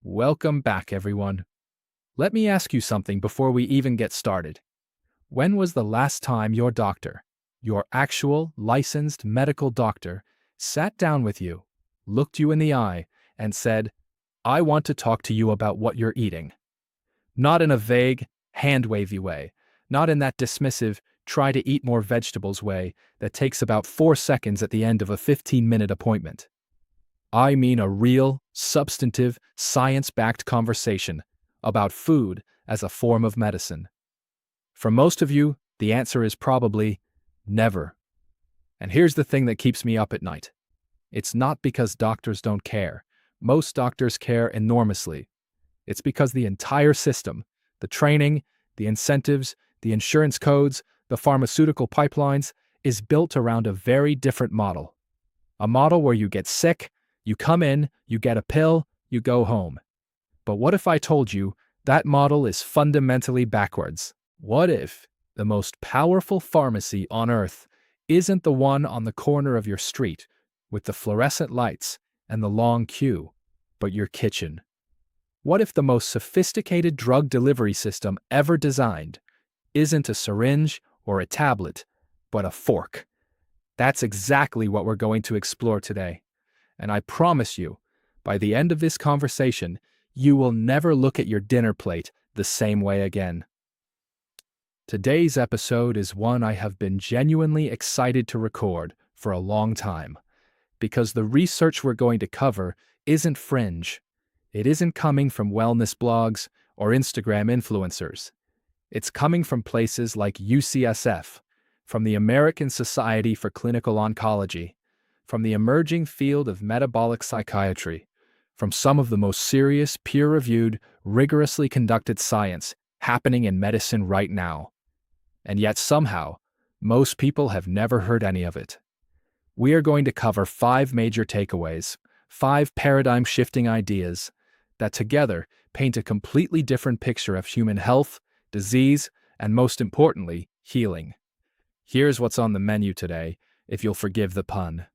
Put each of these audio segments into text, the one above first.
Welcome back, everyone. Let me ask you something before we even get started. When was the last time your doctor, your actual licensed medical doctor, sat down with you, looked you in the eye, and said, I want to talk to you about what you're eating? Not in a vague, hand-wavy way, not in that dismissive, try to eat more vegetables way that takes about 4 seconds at the end of a 15-minute appointment. I mean a real, substantive, science-backed conversation about food as a form of medicine. For most of you, the answer is probably never. And here's the thing that keeps me up at night. It's not because doctors don't care. Most doctors care enormously. It's because the entire system, the training, the incentives, the insurance codes, the pharmaceutical pipelines, is built around a very different model. A model where you get sick, you come in, you get a pill, you go home. But what if I told you that model is fundamentally backwards? What if the most powerful pharmacy on earth isn't the one on the corner of your street with the fluorescent lights and the long queue, but your kitchen? What if the most sophisticated drug delivery system ever designed isn't a syringe or a tablet, but a fork? That's exactly what we're going to explore today. And I promise you, by the end of this conversation, you will never look at your dinner plate the same way again. Today's episode is one I have been genuinely excited to record for a long time, because the research we're going to cover isn't fringe. It isn't coming from wellness blogs or Instagram influencers. It's coming from places like UCSF, from the American Society for Clinical Oncology, from the emerging field of metabolic psychiatry, from some of the most serious, peer-reviewed, rigorously conducted science happening in medicine right now. And yet somehow, most people have never heard any of it. We are going to cover 5 major takeaways, 5 paradigm-shifting ideas that together paint a completely different picture of human health, disease, and most importantly, healing. Here's what's on the menu today, if you'll forgive the pun.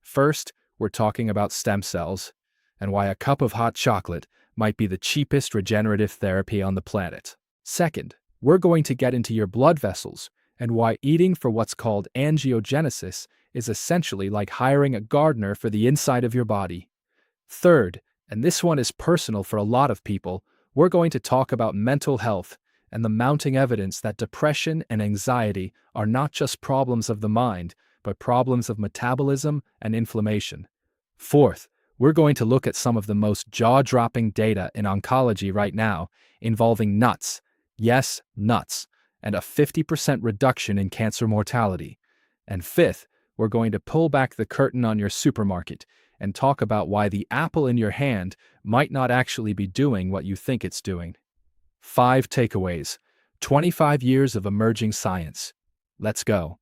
First, we're talking about stem cells and why a cup of hot chocolate might be the cheapest regenerative therapy on the planet. Second, we're going to get into your blood vessels and why eating for what's called angiogenesis is essentially like hiring a gardener for the inside of your body. Third, and this one is personal for a lot of people, we're going to talk about mental health and the mounting evidence that depression and anxiety are not just problems of the mind, but problems of metabolism and inflammation. Fourth, we're going to look at some of the most jaw-dropping data in oncology right now involving nuts, yes, nuts, and a 50% reduction in cancer mortality. And fifth, we're going to pull back the curtain on your supermarket and talk about why the apple in your hand might not actually be doing what you think it's doing. 5 takeaways, 25 years of emerging science. Let's go.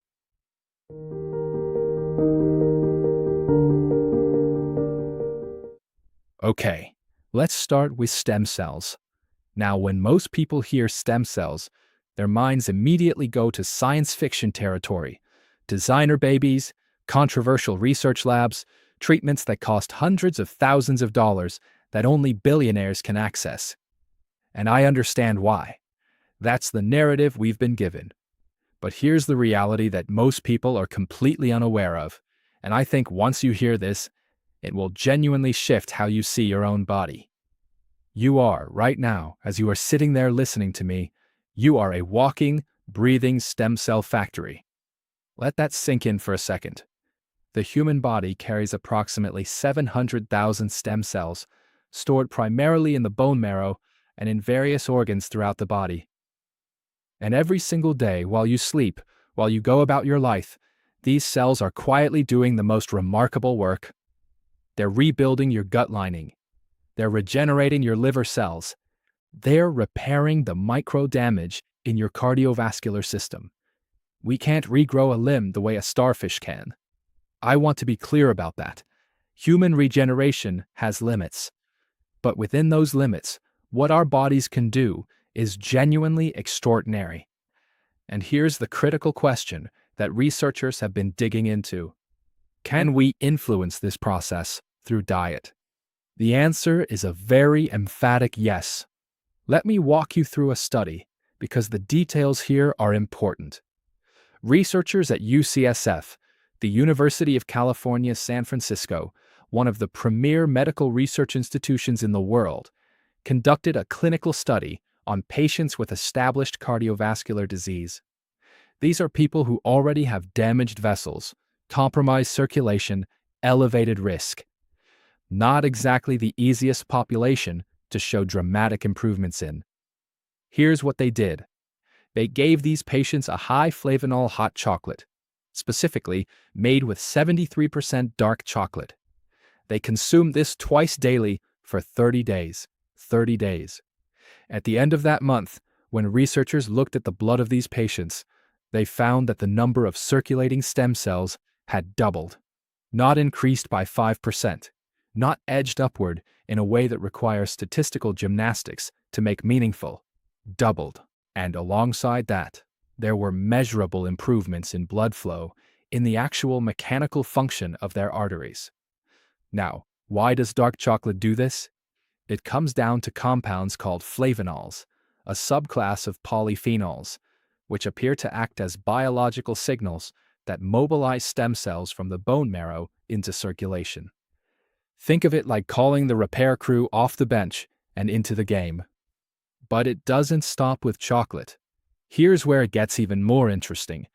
Okay, let's start with stem cells. Now, when most people hear stem cells, their minds immediately go to science fiction territory. Designer babies, controversial research labs, treatments that cost hundreds of thousands of dollars that only billionaires can access. And I understand why. That's the narrative we've been given. But here's the reality that most people are completely unaware of, and I think once you hear this, it will genuinely shift how you see your own body. You are, right now, as you are sitting there listening to me, you are a walking, breathing stem cell factory. Let that sink in for a second. The human body carries approximately 700,000 stem cells, stored primarily in the bone marrow and in various organs throughout the body. And every single day, while you sleep, while you go about your life, these cells are quietly doing the most remarkable work. They're rebuilding your gut lining. They're regenerating your liver cells. They're repairing the micro damage in your cardiovascular system. We can't regrow a limb the way a starfish can. I want to be clear about that. Human regeneration has limits. But within those limits, what our bodies can do is genuinely extraordinary. And here's the critical question that researchers have been digging into. Can we influence this process through diet? The answer is a very emphatic yes. Let me walk you through a study, because the details here are important. Researchers at UCSF, the University of California, San Francisco, one of the premier medical research institutions in the world, conducted a clinical study on patients with established cardiovascular disease. These are people who already have damaged vessels, compromised circulation, elevated risk. Not exactly the easiest population to show dramatic improvements in. Here's what they did. They gave these patients a high-flavanol hot chocolate, specifically made with 73% dark chocolate. They consumed this twice daily for 30 days. 30 days. At the end of that month, when researchers looked at the blood of these patients, they found that the number of circulating stem cells had doubled. Not increased by 5%, not edged upward in a way that requires statistical gymnastics to make meaningful. Doubled. And alongside that, there were measurable improvements in blood flow in the actual mechanical function of their arteries. Now, why does dark chocolate do this? It comes down to compounds called flavanols, a subclass of polyphenols, which appear to act as biological signals that mobilize stem cells from the bone marrow into circulation. Think of it like calling the repair crew off the bench and into the game. But it doesn't stop with chocolate. Here's where it gets even more interesting.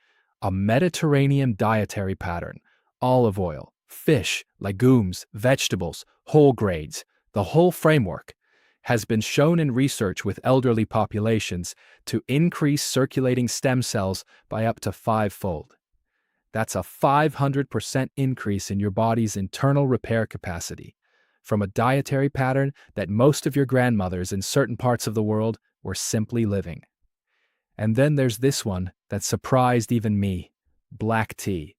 A Mediterranean dietary pattern, olive oil, fish, legumes, vegetables, whole grains, the whole framework, has been shown in research with elderly populations to increase circulating stem cells by up to 5-fold. That's a 500% increase in your body's internal repair capacity, from a dietary pattern that most of your grandmothers in certain parts of the world were simply living. And then there's this one that surprised even me, black tea.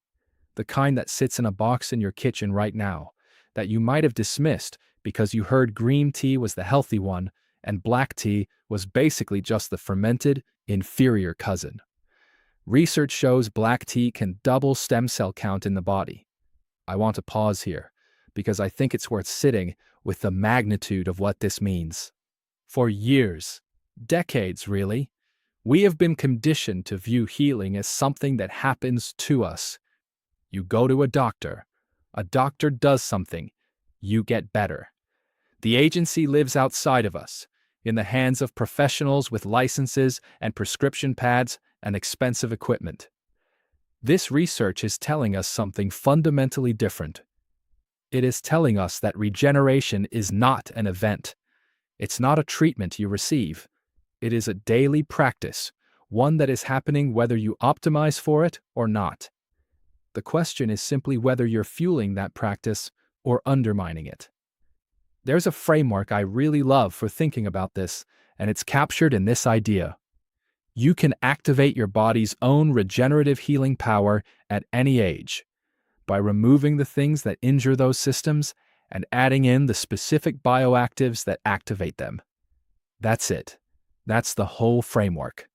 The kind that sits in a box in your kitchen right now, that you might have dismissed because you heard green tea was the healthy one and black tea was basically just the fermented, inferior cousin. Research shows black tea can double stem cell count in the body. I want to pause here, because I think it's worth sitting with the magnitude of what this means. For years, decades really, we have been conditioned to view healing as something that happens to us. You go to a doctor does something, you get better. The agency lives outside of us, in the hands of professionals with licenses and prescription pads and expensive equipment. This research is telling us something fundamentally different. It is telling us that regeneration is not an event. It's not a treatment you receive. It is a daily practice, one that is happening whether you optimize for it or not. The question is simply whether you're fueling that practice or undermining it. There's a framework I really love for thinking about this, and it's captured in this idea. You can activate your body's own regenerative healing power at any age, by removing the things that injure those systems and adding in the specific bioactives that activate them. That's it. That's the whole framework.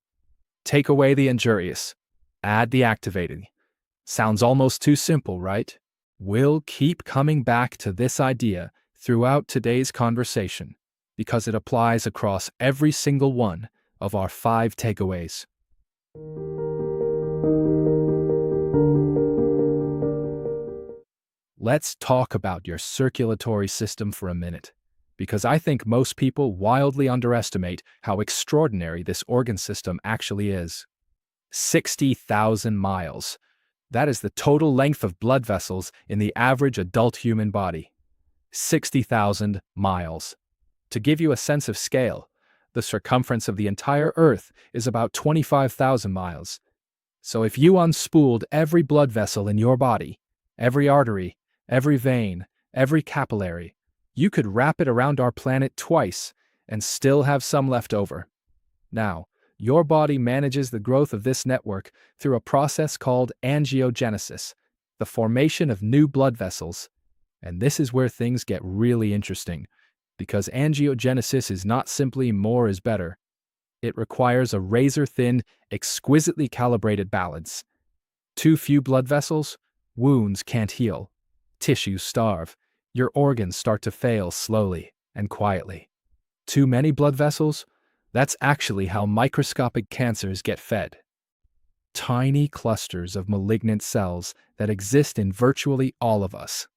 Take away the injurious, add the activating. Sounds almost too simple, right? We'll keep coming back to this idea throughout today's conversation, because it applies across every single one of our 5 takeaways. Let's talk about your circulatory system for a minute, because I think most people wildly underestimate how extraordinary this organ system actually is. 60,000 miles. That is the total length of blood vessels in the average adult human body. 60,000 miles. To give you a sense of scale, the circumference of the entire Earth is about 25,000 miles. So if you unspooled every blood vessel in your body, every artery, every vein, every capillary, you could wrap it around our planet twice and still have some left over. Now, your body manages the growth of this network through a process called angiogenesis, the formation of new blood vessels. And this is where things get really interesting, because angiogenesis is not simply more is better. It requires a razor-thin, exquisitely calibrated balance. Too few blood vessels? Wounds can't heal. Tissues starve. Your organs start to fail slowly and quietly. Too many blood vessels? That's actually how microscopic cancers get fed. Tiny clusters of malignant cells that exist in virtually all of us.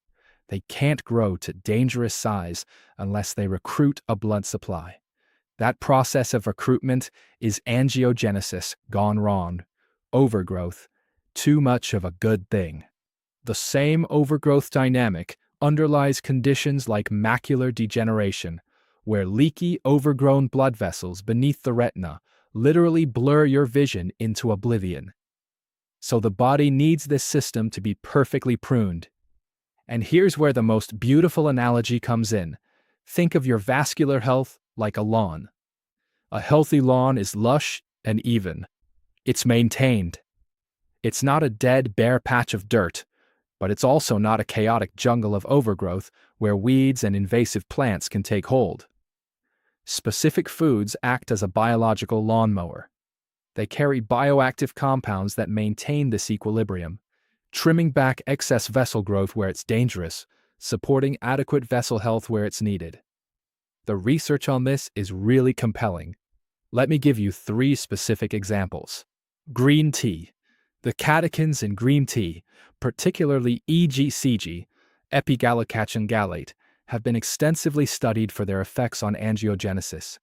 They can't grow to dangerous size unless they recruit a blood supply. That process of recruitment is angiogenesis gone wrong, overgrowth, too much of a good thing. The same overgrowth dynamic underlies conditions like macular degeneration, where leaky, overgrown blood vessels beneath the retina literally blur your vision into oblivion. So the body needs this system to be perfectly pruned. And here's where the most beautiful analogy comes in. Think of your vascular health like a lawn. A healthy lawn is lush and even. It's maintained. It's not a dead, bare patch of dirt, but it's also not a chaotic jungle of overgrowth where weeds and invasive plants can take hold. Specific foods act as a biological lawnmower. They carry bioactive compounds that maintain this equilibrium, trimming back excess vessel growth where it's dangerous, supporting adequate vessel health where it's needed. The research on this is really compelling. Let me give you 3 specific examples. Green tea. The catechins in green tea, particularly EGCG, epigallocatechin gallate, have been extensively studied for their effects on angiogenesis.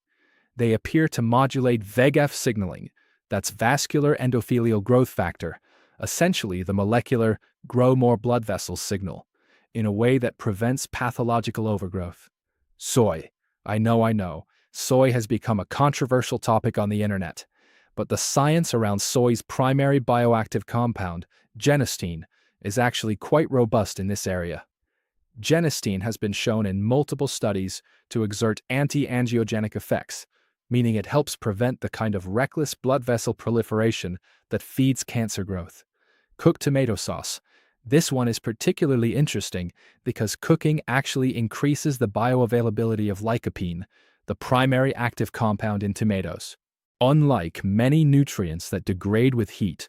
They appear to modulate VEGF signaling, that's vascular endothelial growth factor, essentially the molecular grow more blood vessels signal, in a way that prevents pathological overgrowth. Soy. I know. Soy has become a controversial topic on the internet, but the science around soy's primary bioactive compound, genistein, is actually quite robust in this area. Genistein has been shown in multiple studies to exert anti-angiogenic effects, meaning it helps prevent the kind of reckless blood vessel proliferation that feeds cancer growth. Cooked tomato sauce. This one is particularly interesting because cooking actually increases the bioavailability of lycopene, the primary active compound in tomatoes. Unlike many nutrients that degrade with heat,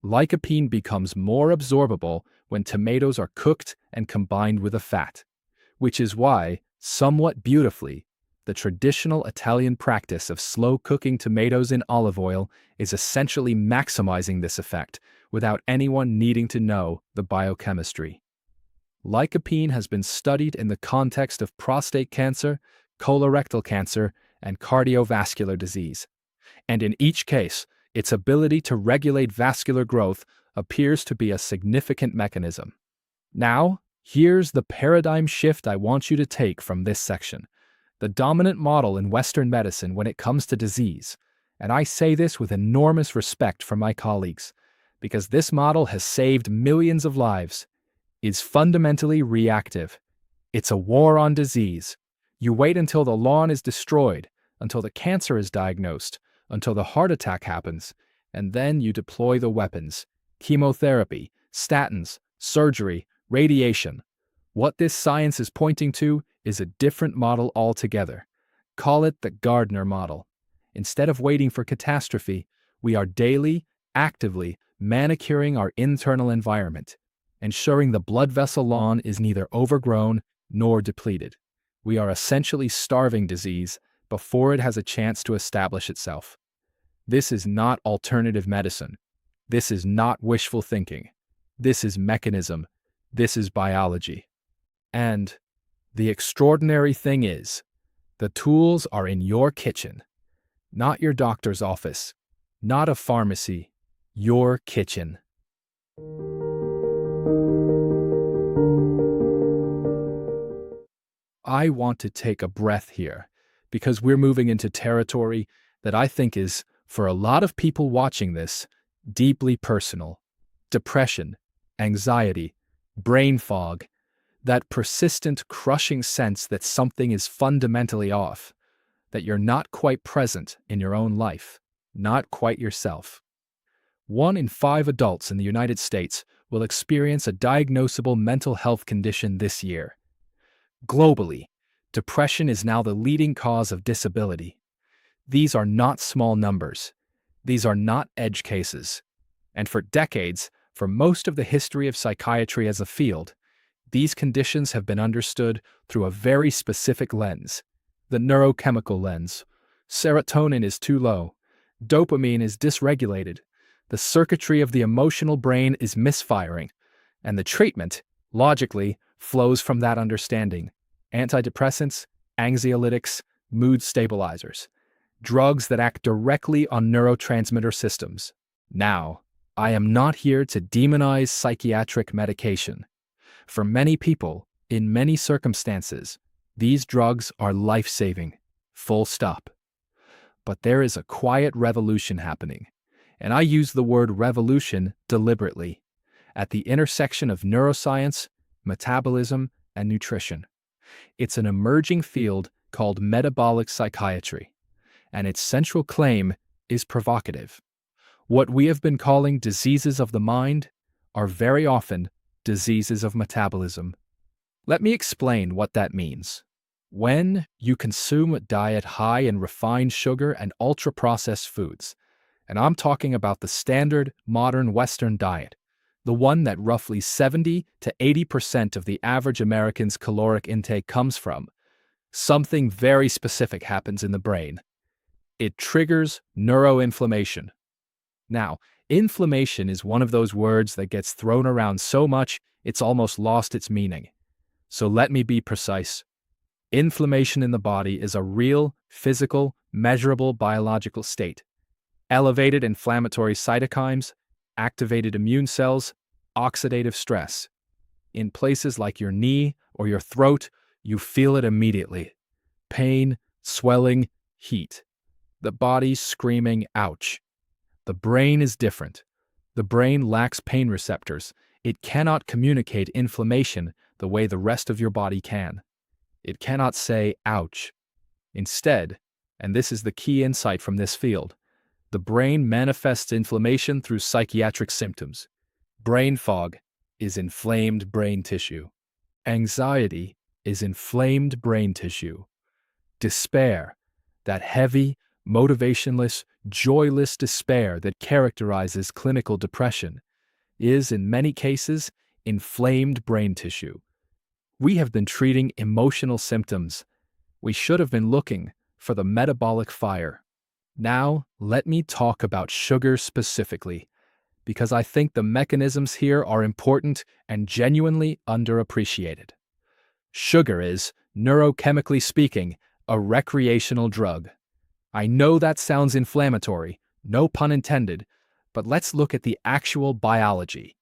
lycopene becomes more absorbable when tomatoes are cooked and combined with a fat, which is why, somewhat beautifully, the traditional Italian practice of slow cooking tomatoes in olive oil is essentially maximizing this effect without anyone needing to know the biochemistry. Lycopene has been studied in the context of prostate cancer, colorectal cancer, and cardiovascular disease. And in each case, its ability to regulate vascular growth appears to be a significant mechanism. Now, here's the paradigm shift I want you to take from this section. The dominant model in Western medicine when it comes to disease, and I say this with enormous respect for my colleagues, because this model has saved millions of lives, is fundamentally reactive. It's a war on disease. You wait until the lawn is destroyed, until the cancer is diagnosed, until the heart attack happens, and then you deploy the weapons: chemotherapy, statins, surgery, radiation. What this science is pointing to is a different model altogether. Call it the Gardner model. Instead of waiting for catastrophe, we are daily, actively manicuring our internal environment, ensuring the blood vessel lawn is neither overgrown nor depleted. We are essentially starving disease before it has a chance to establish itself. This is not alternative medicine. This is not wishful thinking. This is mechanism. This is biology. And the extraordinary thing is, the tools are in your kitchen, not your doctor's office, not a pharmacy, your kitchen. I want to take a breath here because we're moving into territory that I think is, for a lot of people watching this, deeply personal. Depression, anxiety, brain fog, that persistent, crushing sense that something is fundamentally off, that you're not quite present in your own life, not quite yourself. 1 in 5 adults in the United States will experience a diagnosable mental health condition this year. Globally, depression is now the leading cause of disability. These are not small numbers. These are not edge cases. And for decades, for most of the history of psychiatry as a field, These conditions have been understood through a very specific lens, the neurochemical lens. Serotonin is too low. Dopamine is dysregulated. The circuitry of the emotional brain is misfiring. And the treatment, logically, flows from that understanding. Antidepressants, anxiolytics, mood stabilizers. Drugs that act directly on neurotransmitter systems. Now, I am not here to demonize psychiatric medication. For many people, in many circumstances, these drugs are life-saving. Full stop. But there is a quiet revolution happening, and I use the word revolution deliberately, at the intersection of neuroscience, metabolism, and nutrition. It's an emerging field called metabolic psychiatry, and its central claim is provocative. What we have been calling diseases of the mind are very often diseases of metabolism. Let me explain what that means. When you consume a diet high in refined sugar and ultra-processed foods, and I'm talking about the standard modern Western diet, the one that roughly 70 to 80% of the average American's caloric intake comes from, something very specific happens in the brain. It triggers neuroinflammation. Now, inflammation is one of those words that gets thrown around so much it's almost lost its meaning. So let me be precise. Inflammation in the body is a real, physical, measurable biological state. Elevated inflammatory cytokines, activated immune cells, oxidative stress. In places like your knee or your throat, you feel it immediately. Pain, swelling, heat. The body screaming, ouch. The brain is different. The brain lacks pain receptors. It cannot communicate inflammation the way the rest of your body can. It cannot say, ouch. Instead, and this is the key insight from this field, the brain manifests inflammation through psychiatric symptoms. Brain fog is inflamed brain tissue. Anxiety is inflamed brain tissue. Despair, that heavy, motivationless, joyless despair that characterizes clinical depression, is in many cases inflamed brain tissue. We have been treating emotional symptoms. We should have been looking for the metabolic fire. Now, let me talk about sugar specifically, because I think the mechanisms here are important and genuinely underappreciated. Sugar is, neurochemically speaking, a recreational drug. I know that sounds inflammatory, no pun intended, but let's look at the actual biology.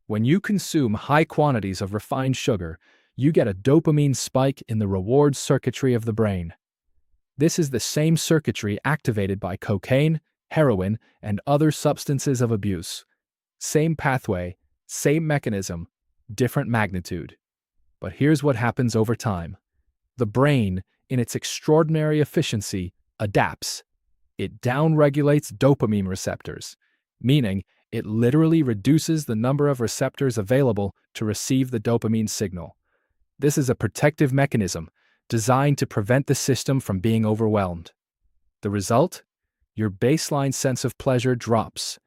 When you consume high quantities of refined sugar, you get a dopamine spike in the reward circuitry of the brain. This is the same circuitry activated by cocaine, heroin, and other substances of abuse. Same pathway, same mechanism, different magnitude. But here's what happens over time. The brain, in its extraordinary efficiency, adapts. It downregulates dopamine receptors, meaning it literally reduces the number of receptors available to receive the dopamine signal. This is a protective mechanism designed to prevent the system from being overwhelmed. The result? Your baseline sense of pleasure drops.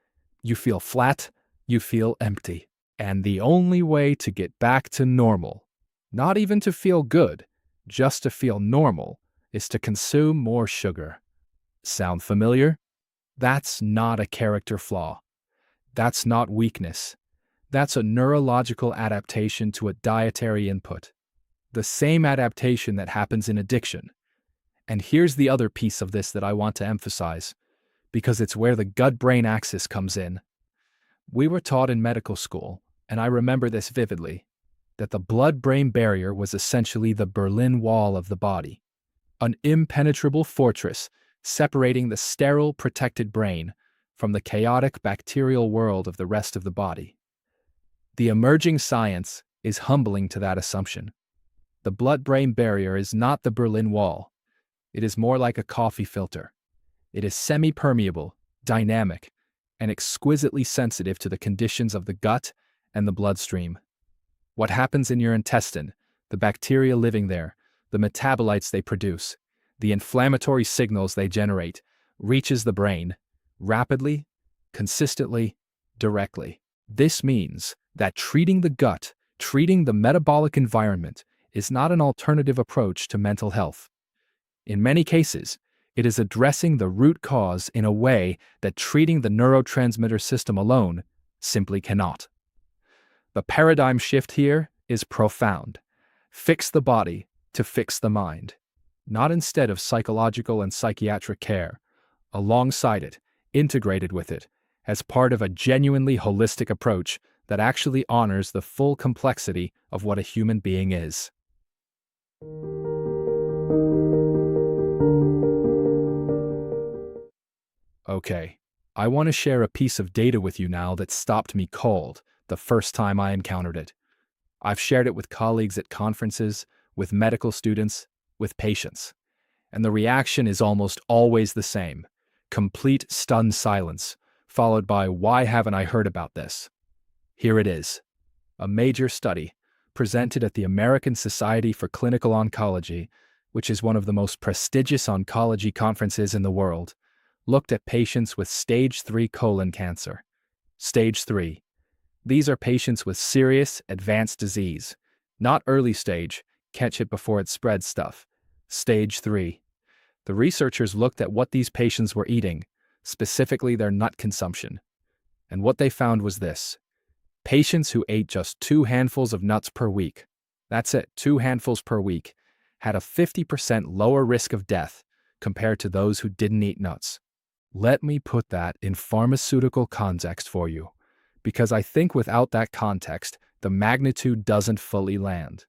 You feel flat, you feel empty. And the only way to get back to normal, not even to feel good, just to feel normal, is to consume more sugar. Sound familiar? That's not a character flaw. That's not weakness. That's a neurological adaptation to a dietary input. The same adaptation that happens in addiction. And here's the other piece of this that I want to emphasize, because it's where the gut-brain axis comes in. We were taught in medical school, and I remember this vividly, that the blood-brain barrier was essentially the Berlin Wall of the body, an impenetrable fortress separating the sterile, protected brain from the chaotic bacterial world of the rest of the body. The emerging science is humbling to that assumption. The blood-brain barrier is not the Berlin Wall. It is more like a coffee filter. It is semi-permeable, dynamic, and exquisitely sensitive to the conditions of the gut and the bloodstream. What happens in your intestine, the bacteria living there, the metabolites they produce, the inflammatory signals they generate, reaches the brain, rapidly, consistently, directly. This means that treating the gut, Treating the metabolic environment is not an alternative approach to mental health. In many cases, it is addressing the root cause in a way that treating the neurotransmitter system alone simply cannot. The paradigm shift here is profound. Fix the body to fix the mind, not instead of psychological and psychiatric care, alongside it, integrated with it, as part of a genuinely holistic approach that actually honors the full complexity of what a human being is. Okay, I want to share a piece of data with you now that stopped me cold the first time I encountered it. I've shared it with colleagues at conferences, with medical students, with patients, and the reaction is almost always the same: complete stunned silence, followed by "Why haven't I heard about this?" Here it is. A major study, presented at the American Society for Clinical Oncology, which is one of the most prestigious oncology conferences in the world, looked at patients with stage 3 colon cancer. Stage 3. These are patients with serious, advanced disease. Not early stage, catch it before it spreads stuff. Stage 3. The researchers looked at what these patients were eating, specifically their nut consumption. And what they found was this: patients who ate just 2 handfuls of nuts per week, that's it, 2 handfuls per week, had a 50% lower risk of death compared to those who didn't eat nuts. Let me put that in pharmaceutical context for you, because I think without that context, the magnitude doesn't fully land.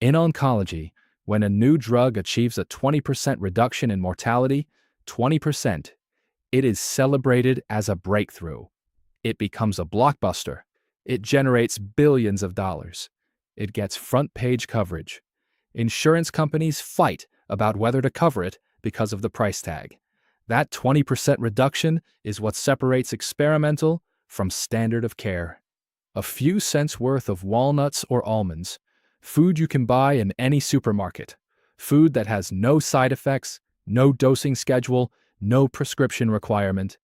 In oncology, when a new drug achieves a 20% reduction in mortality, 20%, it is celebrated as a breakthrough. It becomes a blockbuster. It generates billions of dollars. It gets front-page coverage. Insurance companies fight about whether to cover it because of the price tag. That 20% reduction is what separates experimental from standard of care. A few cents worth of walnuts or almonds, food you can buy in any supermarket, food that has no side effects, no dosing schedule, no prescription requirement,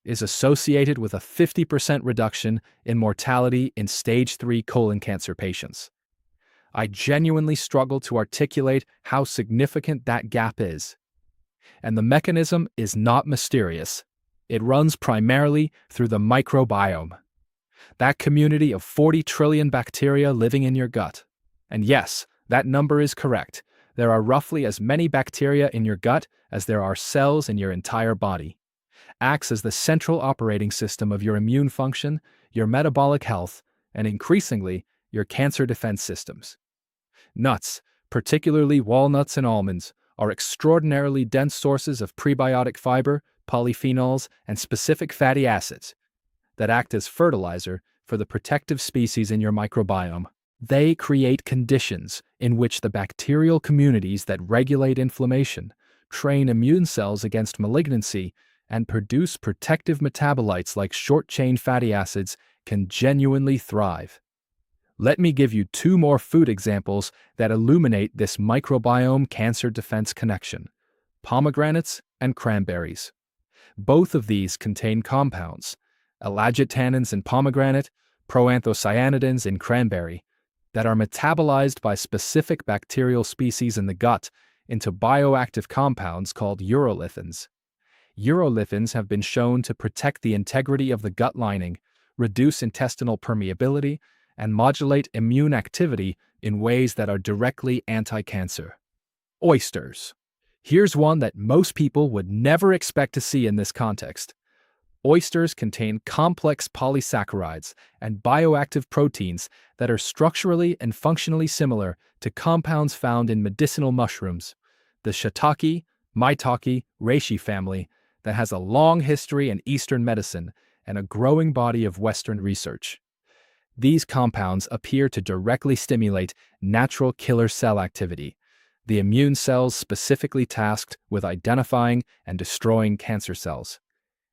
is associated with a 50% reduction in mortality in stage 3 colon cancer patients. I genuinely struggle to articulate how significant that gap is. And the mechanism is not mysterious. It runs primarily through the microbiome, that community of 40 trillion bacteria living in your gut. And yes, that number is correct. There are roughly as many bacteria in your gut as there are cells in your entire body. Acts as the central operating system of your immune function, your metabolic health, and increasingly, your cancer defense systems. Nuts, particularly walnuts and almonds, are extraordinarily dense sources of prebiotic fiber, polyphenols, and specific fatty acids that act as fertilizer for the protective species in your microbiome. They create conditions in which the bacterial communities that regulate inflammation, train immune cells against malignancy, and produce protective metabolites like short-chain fatty acids can genuinely thrive. Let me give you 2 more food examples that illuminate this microbiome cancer defense connection: pomegranates and cranberries. Both of these contain compounds, elagitannins in pomegranate, proanthocyanidins in cranberry, that are metabolized by specific bacterial species in the gut into bioactive compounds called urolithins. Urolithins have been shown to protect the integrity of the gut lining, reduce intestinal permeability, and modulate immune activity in ways that are directly anti-cancer. Oysters. Here's one that most people would never expect to see in this context. Oysters contain complex polysaccharides and bioactive proteins that are structurally and functionally similar to compounds found in medicinal mushrooms, the shiitake, maitake, reishi family, that has a long history in Eastern medicine and a growing body of Western research. These compounds appear to directly stimulate natural killer cell activity, the immune cells specifically tasked with identifying and destroying cancer cells,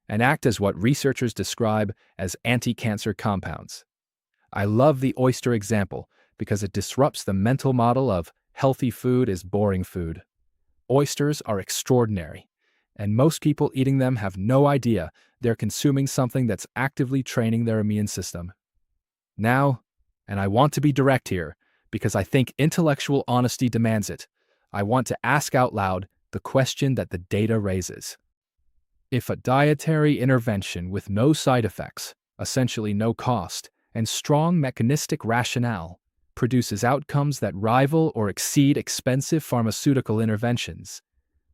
and act as what researchers describe as anti-cancer compounds. I love the oyster example because it disrupts the mental model of healthy food is boring food. Oysters are extraordinary, and most people eating them have no idea they're consuming something that's actively training their immune system. Now, And I want to be direct here, because I think intellectual honesty demands it. I want to ask out loud the question that the data raises. If a dietary intervention with no side effects, essentially no cost, and strong mechanistic rationale produces outcomes that rival or exceed expensive pharmaceutical interventions,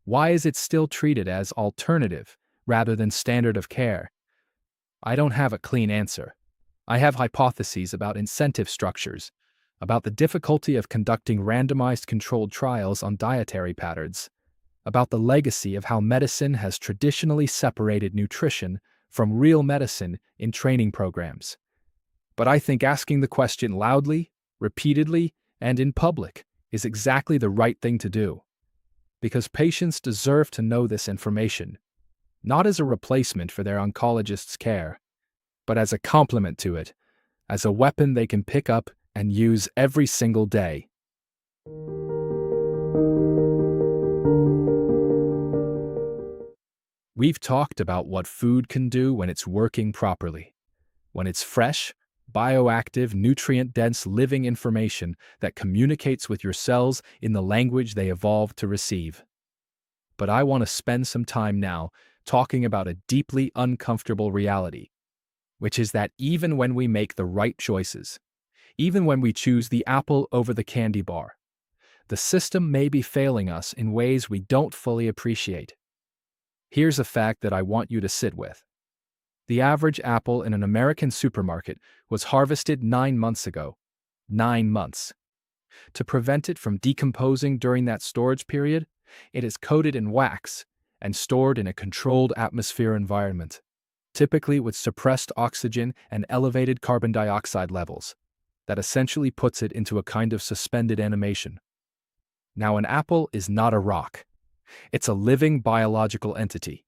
why is it still treated as alternative rather than standard of care? I don't have a clean answer. I have hypotheses about incentive structures, about the difficulty of conducting randomized controlled trials on dietary patterns, about the legacy of how medicine has traditionally separated nutrition from real medicine in training programs. But I think asking the question loudly, repeatedly, and in public is exactly the right thing to do. Because patients deserve to know this information, not as a replacement for their oncologist's care, but as a complement to it, as a weapon they can pick up and use every single day. We've talked about what food can do when it's working properly, when it's fresh, bioactive, nutrient-dense living information that communicates with your cells in the language they evolved to receive. But I want to spend some time now talking about a deeply uncomfortable reality, which is that even when we make the right choices, even when we choose the apple over the candy bar, the system may be failing us in ways we don't fully appreciate. Here's a fact that I want you to sit with. The average apple in an American supermarket was harvested 9 months ago. 9 months. To prevent it from decomposing during that storage period, it is coated in wax and stored in a controlled atmosphere environment, typically with suppressed oxygen and elevated carbon dioxide levels, that essentially puts it into a kind of suspended animation. Now, an apple is not a rock. It's a living biological entity.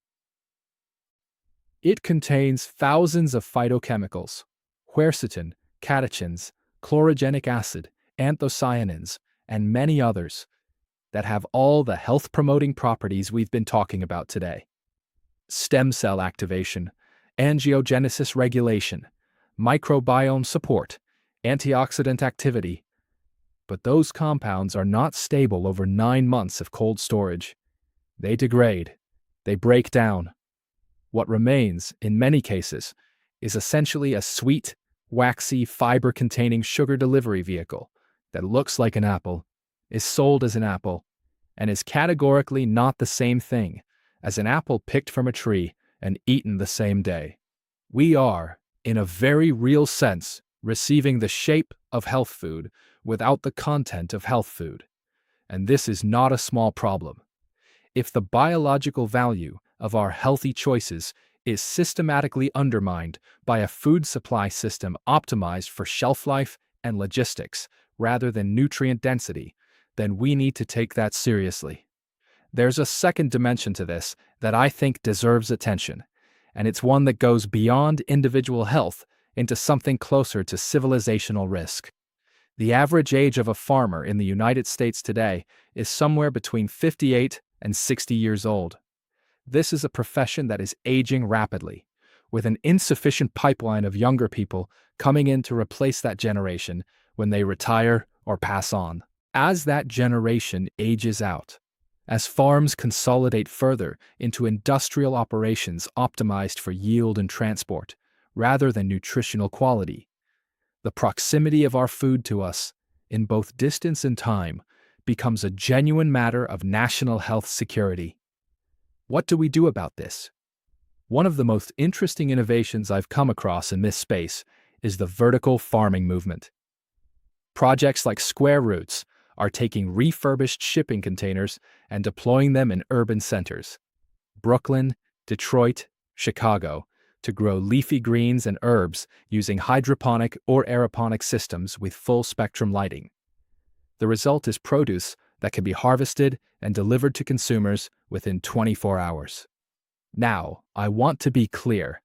It contains thousands of phytochemicals, quercetin, catechins, chlorogenic acid, anthocyanins, and many others that have all the health-promoting properties we've been talking about today. Stem cell activation, angiogenesis regulation, microbiome support, antioxidant activity. But those compounds are not stable over 9 months of cold storage. They degrade. They break down. What remains, in many cases, is essentially a sweet, waxy, fiber-containing sugar delivery vehicle that looks like an apple, is sold as an apple, and is categorically not the same thing as an apple picked from a tree and eaten the same day. We are, in a very real sense, receiving the shape of health food without the content of health food. And this is not a small problem. If the biological value of our healthy choices is systematically undermined by a food supply system optimized for shelf life and logistics rather than nutrient density, then we need to take that seriously. There's a second dimension to this that I think deserves attention, and it's one that goes beyond individual health into something closer to civilizational risk. The average age of a farmer in the United States today is somewhere between 58 and 60 years old. This is a profession that is aging rapidly, with an insufficient pipeline of younger people coming in to replace that generation when they retire or pass on. As that generation ages out, as farms consolidate further into industrial operations optimized for yield and transport, rather than nutritional quality, the proximity of our food to us, in both distance and time, becomes a genuine matter of national health security. What do we do about this? One of the most interesting innovations I've come across in this space is the vertical farming movement. Projects like Square Roots are taking refurbished shipping containers and deploying them in urban centers, Brooklyn, Detroit, Chicago, to grow leafy greens and herbs using hydroponic or aeroponic systems with full-spectrum lighting. The result is produce that can be harvested and delivered to consumers within 24 hours. Now, I want to be clear.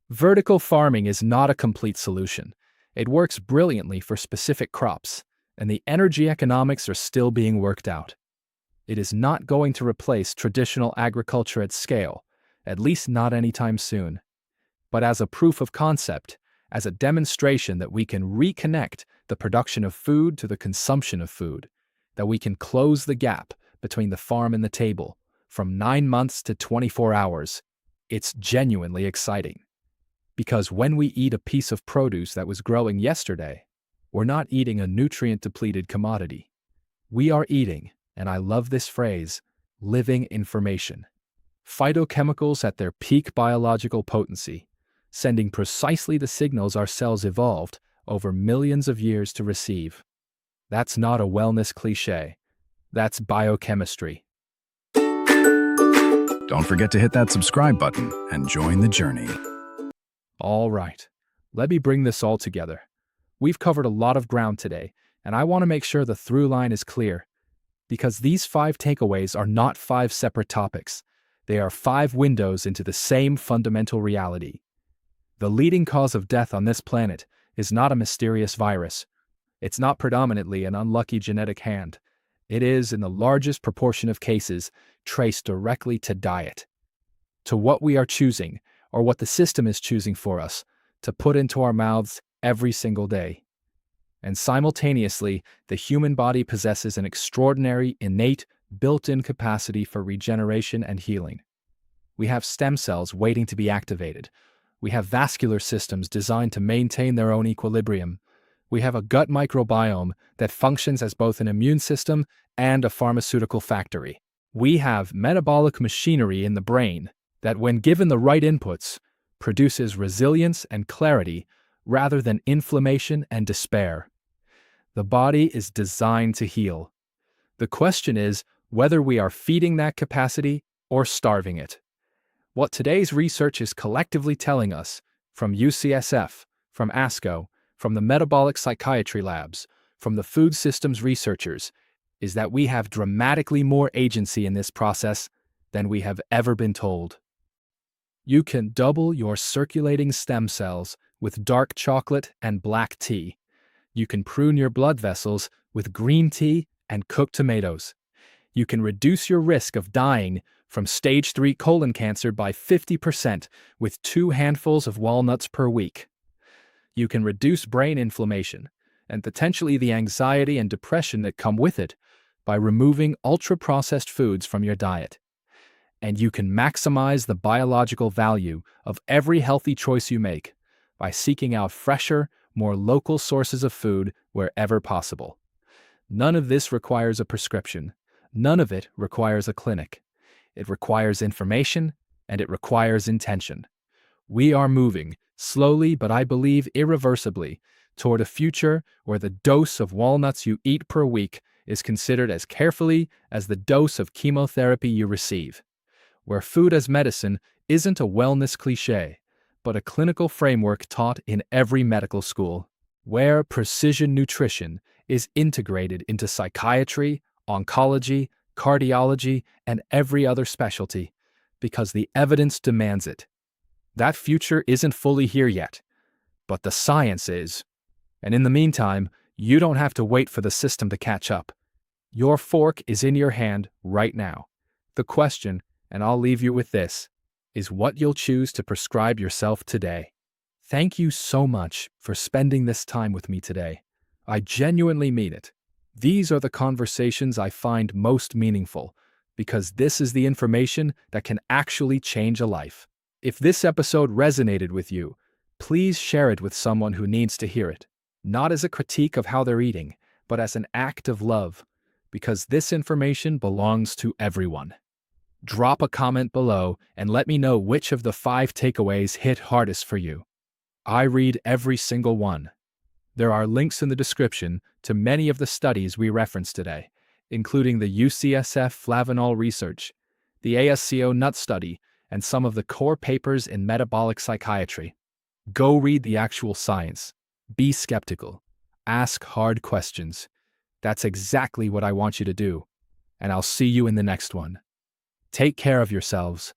Vertical farming is not a complete solution. It works brilliantly for specific crops, and the energy economics are still being worked out. It is not going to replace traditional agriculture at scale, at least not anytime soon. But as a proof of concept, as a demonstration that we can reconnect the production of food to the consumption of food, that we can close the gap between the farm and the table from 9 months to 24 hours. It's genuinely exciting. Because when we eat a piece of produce that was growing yesterday, we're not eating a nutrient-depleted commodity. We are eating, and I love this phrase, living information. Phytochemicals at their peak biological potency, sending precisely the signals our cells evolved over millions of years to receive. That's not a wellness cliché. That's biochemistry. Don't forget to hit that subscribe button and join the journey. All right, let me bring this all together. We've covered a lot of ground today, and I want to make sure the through line is clear. Because these 5 takeaways are not 5 separate topics. They are 5 windows into the same fundamental reality. The leading cause of death on this planet is not a mysterious virus. It's not predominantly an unlucky genetic hand. It is, in the largest proportion of cases, traced directly to diet. To what we are choosing, or what the system is choosing for us, to put into our mouths every single day. And simultaneously, the human body possesses an extraordinary, innate, built-in capacity for regeneration and healing. We have stem cells waiting to be activated. We have vascular systems designed to maintain their own equilibrium. We have a gut microbiome that functions as both an immune system and a pharmaceutical factory. We have metabolic machinery in the brain that, when given the right inputs, produces resilience and clarity rather than inflammation and despair. The body is designed to heal. The question is whether we are feeding that capacity or starving it. What today's research is collectively telling us, from UCSF, from ASCO, from the metabolic psychiatry labs, from the food systems researchers, is that we have dramatically more agency in this process than we have ever been told. You can double your circulating stem cells with dark chocolate and black tea. You can prune your blood vessels with green tea and cooked tomatoes. You can reduce your risk of dying from stage 3 colon cancer by 50% with 2 handfuls of walnuts per week. You can reduce brain inflammation and potentially the anxiety and depression that come with it by removing ultra-processed foods from your diet. And you can maximize the biological value of every healthy choice you make by seeking out fresher, more local sources of food wherever possible. None of this requires a prescription. None of it requires a clinic. It requires information, and it requires intention. We are moving, slowly but I believe irreversibly, toward a future where the dose of walnuts you eat per week is considered as carefully as the dose of chemotherapy you receive. Where food as medicine isn't a wellness cliché, but a clinical framework taught in every medical school. Where precision nutrition is integrated into psychiatry, oncology, cardiology, and every other specialty, because the evidence demands it. That future isn't fully here yet, but the science is. And in the meantime, you don't have to wait for the system to catch up. Your fork is in your hand right now. The question, and I'll leave you with this, is what you'll choose to prescribe yourself today. Thank you so much for spending this time with me today. I genuinely mean it. These are the conversations I find most meaningful, because this is the information that can actually change a life. If this episode resonated with you, please share it with someone who needs to hear it. Not as a critique of how they're eating, but as an act of love, because this information belongs to everyone. Drop a comment below and let me know which of the 5 takeaways hit hardest for you. I read every single one. There are links in the description to many of the studies we referenced today, including the UCSF flavanol research, the ASCO nut study, and some of the core papers in metabolic psychiatry. Go read the actual science. Be skeptical. Ask hard questions. That's exactly what I want you to do. And I'll see you in the next one. Take care of yourselves,